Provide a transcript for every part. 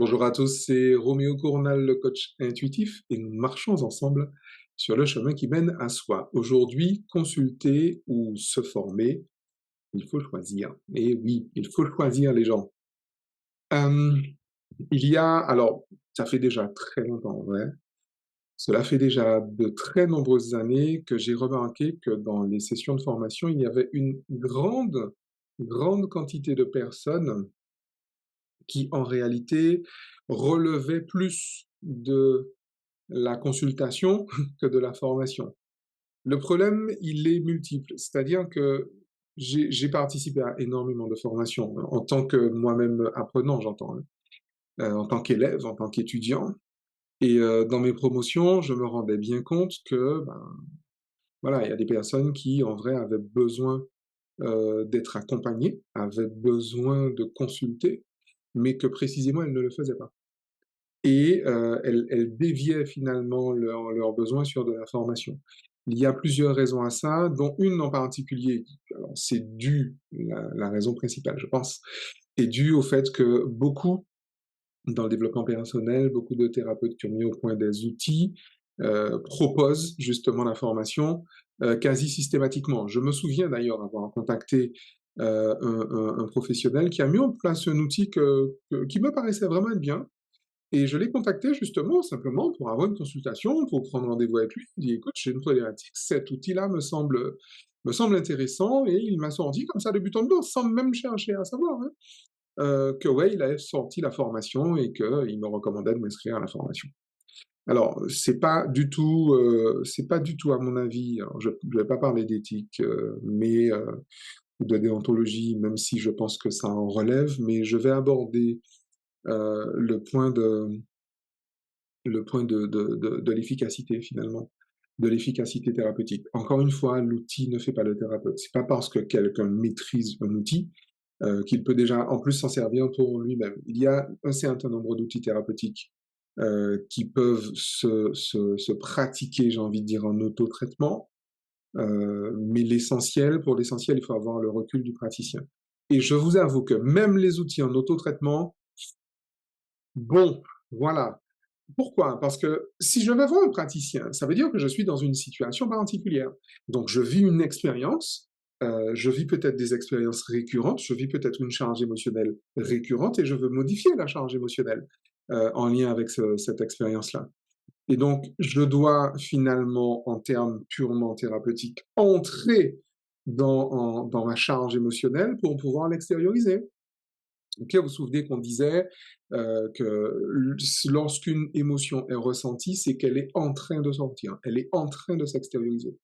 Bonjour à tous, c'est Roméo Cournal, le coach intuitif, et nous marchons ensemble sur le chemin qui mène à soi. Aujourd'hui, consulter ou se former, il faut choisir. Et oui, il faut choisir les gens. Euh, alors, ça fait déjà très longtemps, ouais. Cela fait déjà de très nombreuses années que j'ai remarqué que dans les sessions de formation, il y avait une grande quantité de personnes qui, en réalité, relevaient plus de la consultation que de la formation. Le problème, il est multiple, c'est-à-dire que j'ai participé à énormément de formations, en tant que moi-même apprenant, j'entends, hein, en tant qu'élève, en tant qu'étudiant. Et dans mes promotions, je me rendais bien compte que, ben, voilà, il y a des personnes qui, en vrai, avaient besoin d'être accompagnées, avaient besoin de consulter, mais que précisément, elles ne le faisaient pas. Et elles déviaient finalement leurs besoins sur de la formation. Il y a plusieurs raisons à ça, dont une en particulier, alors c'est dû, la raison principale, je pense, est due au fait que beaucoup, dans le développement personnel, beaucoup de thérapeutes qui ont mis au point des outils proposent justement la formation quasi systématiquement. Je me souviens d'ailleurs avoir contacté un professionnel qui a mis en place un outil qui me paraissait vraiment être bien, et je l'ai contacté justement, simplement pour avoir une consultation, pour prendre rendez-vous avec lui. Il dit, écoute, j'ai une problématique, cet outil-là me semble intéressant, et il m'a sorti comme ça de but en blanc, sans même chercher à savoir, hein, que ouais, il avait sorti la formation et qu'il me recommandait de m'inscrire à la formation. Alors, c'est pas du tout à mon avis, alors je vais pas parler d'éthique, mais de déontologie, même si je pense que ça en relève, mais je vais aborder le point de l'efficacité finalement, de l'efficacité thérapeutique. Encore une fois, l'outil ne fait pas le thérapeute. C'est pas parce que quelqu'un maîtrise un outil qu'il peut déjà en plus s'en servir pour lui-même. Il y a un certain nombre d'outils thérapeutiques qui peuvent se pratiquer, j'ai envie de dire, en autotraitement, mais pour l'essentiel, il faut avoir le recul du praticien. Et je vous avoue que même les outils en autotraitement, bon, voilà, pourquoi? Parce que si je vais voir un praticien, ça veut dire que je suis dans une situation particulière. Donc je vis une expérience, je vis peut-être des expériences récurrentes, je vis peut-être une charge émotionnelle récurrente et je veux modifier la charge émotionnelle en lien avec cette expérience-là. Et donc je dois finalement, en termes purement thérapeutiques, entrer dans ma charge émotionnelle pour pouvoir l'extérioriser. Ok, vous vous souvenez qu'on disait que lorsqu'une émotion est ressentie, c'est qu'elle est en train de sortir, elle est en train de s'extérioriser.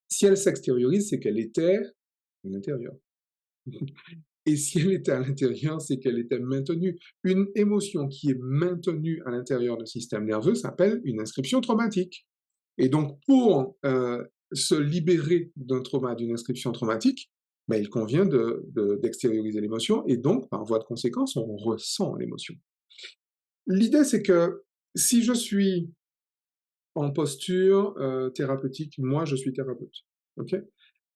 Si elle s'extériorise, c'est qu'elle était à l'intérieur. Et si elle était à l'intérieur, c'est qu'elle était maintenue. Une émotion qui est maintenue à l'intérieur du système nerveux s'appelle une inscription traumatique. Et donc, pour se libérer d'un trauma, d'une inscription traumatique, ben, il convient d'extérioriser l'émotion, et donc, par voie de conséquence, on ressent l'émotion. L'idée, c'est que si je suis en posture thérapeutique, moi, je suis thérapeute, ok?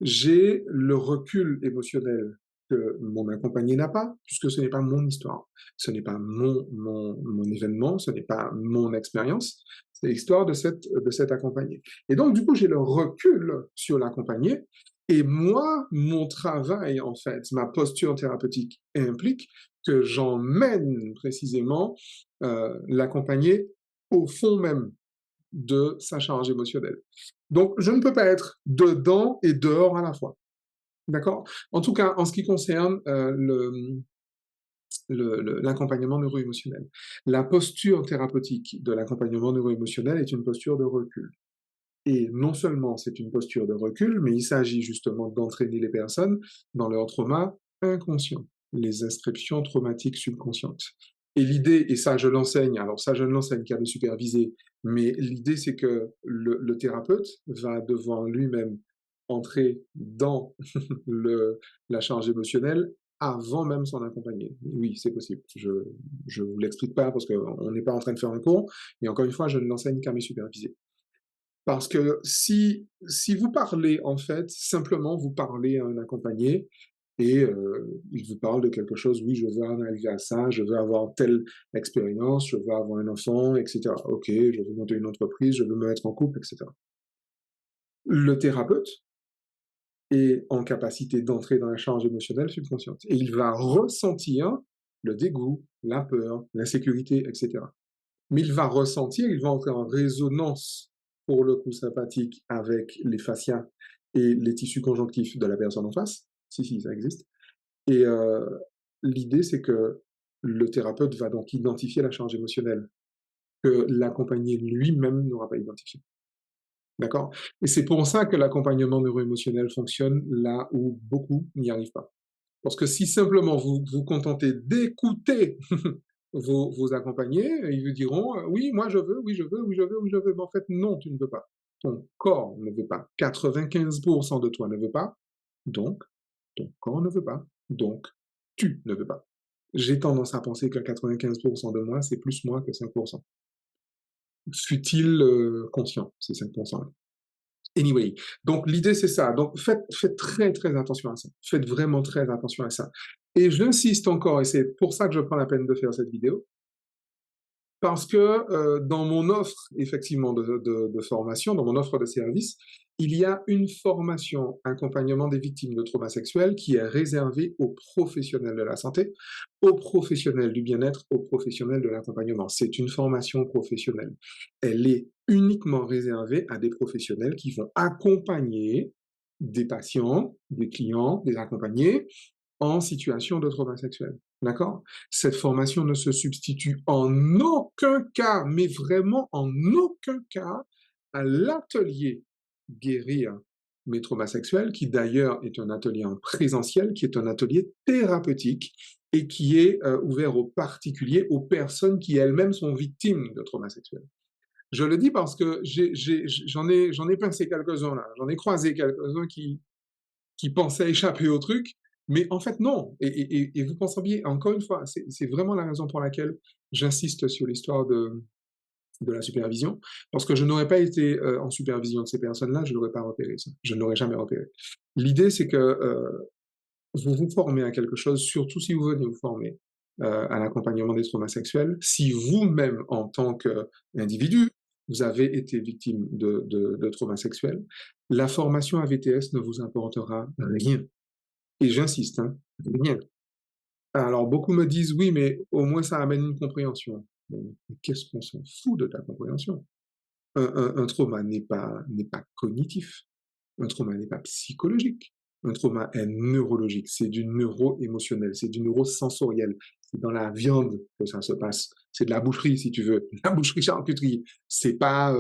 J'ai le recul émotionnel que mon accompagné n'a pas, puisque ce n'est pas mon histoire, ce n'est pas mon événement, ce n'est pas mon expérience, c'est l'histoire de cet accompagné. Et donc, du coup, j'ai le recul sur l'accompagné, et moi, mon travail, en fait, ma posture thérapeutique implique que j'emmène précisément l'accompagné au fond même de sa charge émotionnelle. Donc, je ne peux pas être dedans et dehors à la fois. D'accord? En tout cas, en ce qui concerne l'accompagnement neuro-émotionnel. La posture thérapeutique de l'accompagnement neuro-émotionnel est une posture de recul. Et non seulement c'est une posture de recul, mais il s'agit justement d'entraîner les personnes dans leur trauma inconscient, les inscriptions traumatiques subconscientes. Et l'idée, et ça je l'enseigne, alors ça je ne l'enseigne qu'à le superviser, mais l'idée c'est que le thérapeute va devoir lui-même entrer dans la charge émotionnelle avant même son accompagné. Oui, c'est possible. Je vous l'explique pas parce qu'on n'est pas en train de faire un cours, mais encore une fois, je ne l'enseigne qu'à mes supervisés. Parce que si vous parlez, en fait, simplement vous parlez à un accompagné, et il vous parle de quelque chose, oui, je veux en arriver à ça, je veux avoir telle expérience, je veux avoir un enfant, etc. Ok, je veux monter une entreprise, je veux me mettre en couple, etc. Le thérapeute est en capacité d'entrer dans la charge émotionnelle subconsciente et il va ressentir le dégoût, la peur, l'insécurité, etc. Mais il va ressentir, il va entrer en résonance pour le coup sympathique avec les fascias et les tissus conjonctifs de la personne en face, si, ça existe. Et l'idée, c'est que le thérapeute va donc identifier la charge émotionnelle que l'accompagné lui-même n'aura pas identifiée. D'accord? Et c'est pour ça que l'accompagnement neuro-émotionnel fonctionne là où beaucoup n'y arrivent pas. Parce que si simplement vous vous contentez d'écouter vos accompagnés, ils vous diront oui, moi je veux, oui, je veux, oui, je veux, oui, je veux. Mais en fait, non, tu ne veux pas. Ton corps ne veut pas. 95% de toi ne veut pas. Donc, ton corps ne veut pas. Donc, tu ne veux pas. J'ai tendance à penser que 95% de moi, c'est plus moi que 5%. Fut-il conscient, ces 5%-là. Anyway, donc l'idée c'est ça. Donc faites très très attention à ça. Faites vraiment très attention à ça. Et j'insiste encore, et c'est pour ça que je prends la peine de faire cette vidéo, parce que dans mon offre effectivement de formation, dans mon offre de service, il y a une formation accompagnement des victimes de traumas sexuels qui est réservée aux professionnels de la santé, aux professionnels du bien-être, aux professionnels de l'accompagnement. C'est une formation professionnelle. Elle est uniquement réservée à des professionnels qui vont accompagner des patients, des clients, des accompagnés en situation de trauma sexuel. D'accord? Cette formation ne se substitue en aucun cas, mais vraiment en aucun cas, à l'atelier guérir mes traumas sexuels, qui d'ailleurs est un atelier en présentiel, qui est un atelier thérapeutique et qui est ouvert aux particuliers, aux personnes qui elles-mêmes sont victimes de traumas sexuels. Je le dis parce que j'en ai pincé quelques-uns là, j'en ai croisé quelques-uns qui pensaient échapper au truc, mais en fait non. Et vous pensez bien, encore une fois, c'est vraiment la raison pour laquelle j'insiste sur l'histoire de la supervision, parce que je n'aurais pas été en supervision de ces personnes-là, je n'aurais pas repéré ça. Je n'aurais jamais repéré. L'idée, c'est que vous vous formez à quelque chose, surtout si vous venez vous former à l'accompagnement des traumas sexuels, si vous-même, en tant qu'individu, vous avez été victime de traumas sexuels, la formation à VTS ne vous apportera rien. Et j'insiste, hein, rien. Alors, beaucoup me disent, oui, mais au moins ça amène une compréhension. Bon, mais qu'est-ce qu'on s'en fout de ta compréhension? Un trauma n'est pas cognitif. Un trauma n'est pas psychologique. Un trauma est neurologique. C'est du neuro-émotionnel. C'est du neurosensoriel. C'est dans la viande que ça se passe. C'est de la boucherie, si tu veux. La boucherie charcuterie. C'est pas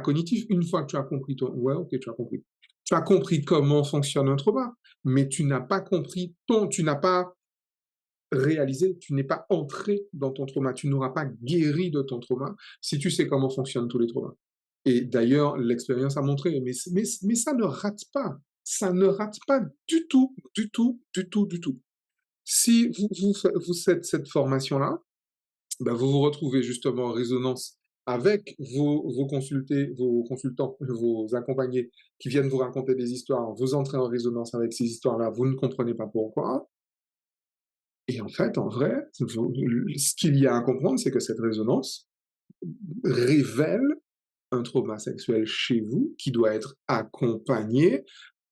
cognitif. Une fois que tu as compris ton, ouais, ok, tu as compris. Tu as compris comment fonctionne un trauma, mais tu n'as pas compris tu n'as pas réalisé, tu n'es pas entré dans ton trauma, tu n'auras pas guéri de ton trauma si tu sais comment fonctionnent tous les traumas. Et d'ailleurs, l'expérience a montré, mais ça ne rate pas. Ça ne rate pas du tout, du tout, du tout, du tout. Si vous faites cette formation-là, ben vous vous retrouvez justement en résonance avec vos consultants, vos accompagnés qui viennent vous raconter des histoires, vous entrez en résonance avec ces histoires-là, vous ne comprenez pas pourquoi, et en fait, en vrai, ce qu'il y a à comprendre, c'est que cette résonance révèle un trauma sexuel chez vous qui doit être accompagné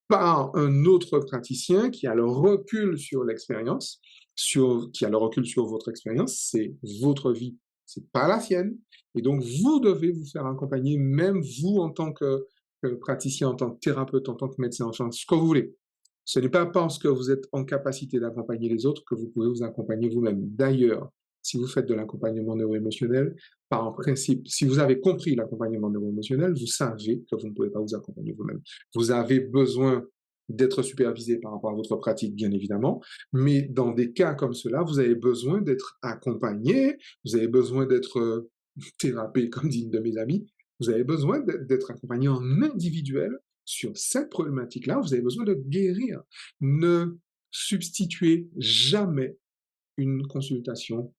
par un autre praticien qui a le recul sur l'expérience, qui a le recul sur votre expérience, c'est votre vie, c'est pas la sienne. Et donc, vous devez vous faire accompagner, même vous en tant que praticien, en tant que thérapeute, en tant que médecin, enfin, ce que vous voulez. Ce n'est pas parce que vous êtes en capacité d'accompagner les autres que vous pouvez vous accompagner vous-même. D'ailleurs, si vous faites de l'accompagnement neuro-émotionnel, par principe, si vous avez compris l'accompagnement neuro-émotionnel, vous savez que vous ne pouvez pas vous accompagner vous-même. Vous avez besoin d'être supervisé par rapport à votre pratique, bien évidemment, mais dans des cas comme cela, vous avez besoin d'être accompagné, vous avez besoin d'être thérapé, comme dit une de mes amies, vous avez besoin d'être accompagné en individuel sur cette problématique-là, vous avez besoin de guérir. Ne substituez jamais une consultation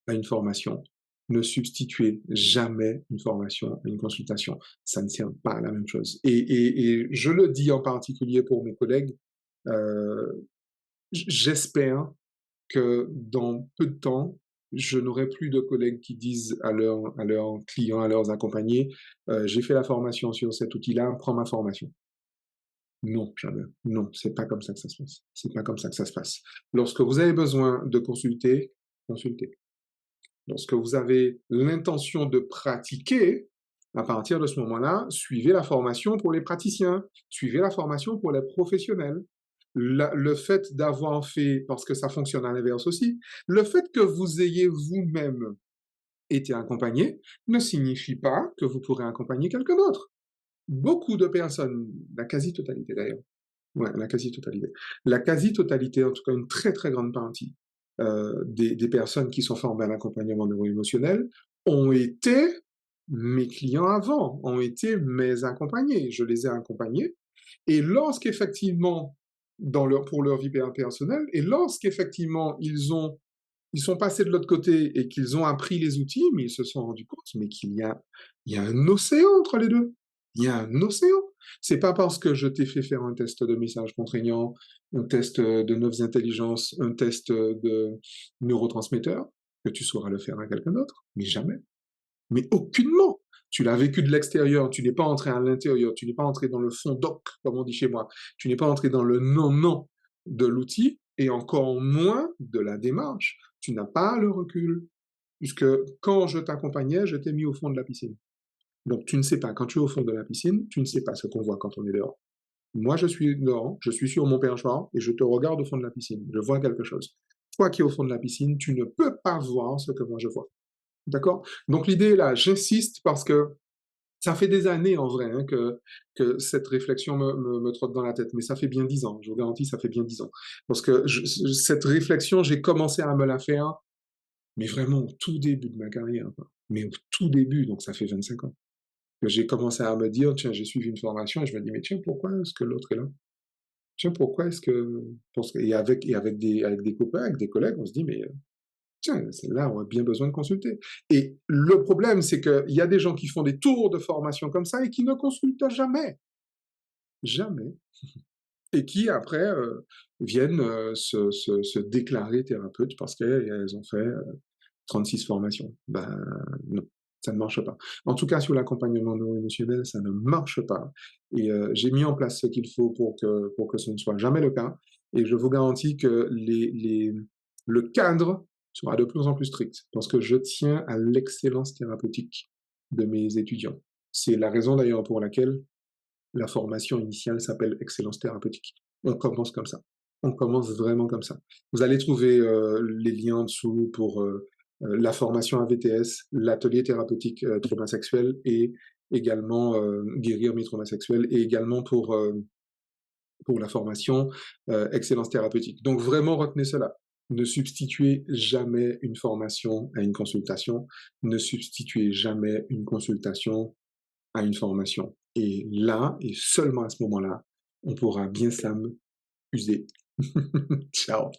à une formation. Ne substituez jamais une formation à une consultation. Ça ne sert pas à la même chose. Et je le dis en particulier pour mes collègues, heu, j'espère que dans peu de temps, je n'aurai plus de collègues qui disent à leurs clients, à leurs accompagnés, «J'ai fait la formation sur cet outil-là, prends ma formation». Non, jamais. Non, c'est pas comme ça que ça se passe. C'est pas comme ça que ça se passe. Lorsque vous avez besoin de consulter, consultez. Lorsque vous avez l'intention de pratiquer, à partir de ce moment-là, suivez la formation pour les praticiens, suivez la formation pour les professionnels. Le fait d'avoir fait, parce que ça fonctionne à l'inverse aussi, le fait que vous ayez vous-même été accompagné ne signifie pas que vous pourrez accompagner quelqu'un d'autre. Beaucoup de personnes, la quasi-totalité d'ailleurs, ouais, la quasi-totalité. La quasi-totalité, en tout cas une très très grande partie des personnes qui sont formées à l'accompagnement neuro-émotionnel ont été mes clients avant, ont été mes accompagnés. Je les ai accompagnés. Et lorsqu'effectivement, pour leur vie personnelle, et lorsqu'effectivement ils sont passés de l'autre côté et qu'ils ont appris les outils, mais ils se sont rendus compte mais il y a un océan entre les deux. Il y a un océan. C'est pas parce que je t'ai fait faire un test de message contraignant, un test de neuf intelligences, un test de neurotransmetteurs que tu sauras le faire à quelqu'un d'autre. Mais jamais. Mais aucunement. Tu l'as vécu de l'extérieur, tu n'es pas entré à l'intérieur, tu n'es pas entré dans le fond doc, comme on dit chez moi, tu n'es pas entré dans le non-non de l'outil, et encore moins de la démarche. Tu n'as pas le recul, puisque quand je t'accompagnais, je t'ai mis au fond de la piscine. Donc tu ne sais pas, quand tu es au fond de la piscine, tu ne sais pas ce qu'on voit quand on est dehors. Moi, je suis dehors, je suis sur mon perchoir, et je te regarde au fond de la piscine. Je vois quelque chose. Toi qui es au fond de la piscine, tu ne peux pas voir ce que moi je vois. D'accord? Donc l'idée est là, j'insiste parce que ça fait des années en vrai hein, que cette réflexion me trotte dans la tête, mais ça fait bien 10 ans, je vous garantis, ça fait bien 10 ans. Parce que cette réflexion, j'ai commencé à me la faire, mais vraiment au tout début de ma carrière, quoi. Mais au tout début, donc ça fait 25 ans, que j'ai commencé à me dire, tiens, j'ai suivi une formation et je me dis, mais tiens, pourquoi est-ce que l'autre est là? Tiens, pourquoi est-ce que... avec des copains, avec des collègues, on se dit, mais tiens, celle-là, on a bien besoin de consulter. Et le problème, c'est qu'il y a des gens qui font des tours de formation comme ça et qui ne consultent jamais. Jamais. Et qui, après, viennent se déclarer thérapeutes parce qu'elles ont fait 36 formations. Ben, non, ça ne marche pas. En tout cas, sur l'accompagnement neuro-émotionnel, ça ne marche pas. Et j'ai mis en place ce qu'il faut pour que ce ne soit jamais le cas. Et je vous garantis que le cadre sera de plus en plus strict parce que je tiens à l'excellence thérapeutique de mes étudiants. C'est la raison d'ailleurs pour laquelle la formation initiale s'appelle excellence thérapeutique. On commence comme ça. On commence vraiment comme ça. Vous allez trouver les liens en dessous pour la formation AVTS, l'atelier thérapeutique trauma sexuel et également guérir mes traumas sexuels et également pour la formation excellence thérapeutique. Donc vraiment retenez cela. Ne substituez jamais une formation à une consultation. Ne substituez jamais une consultation à une formation. Et là, et seulement à ce moment-là, on pourra bien s'amuser. Ciao.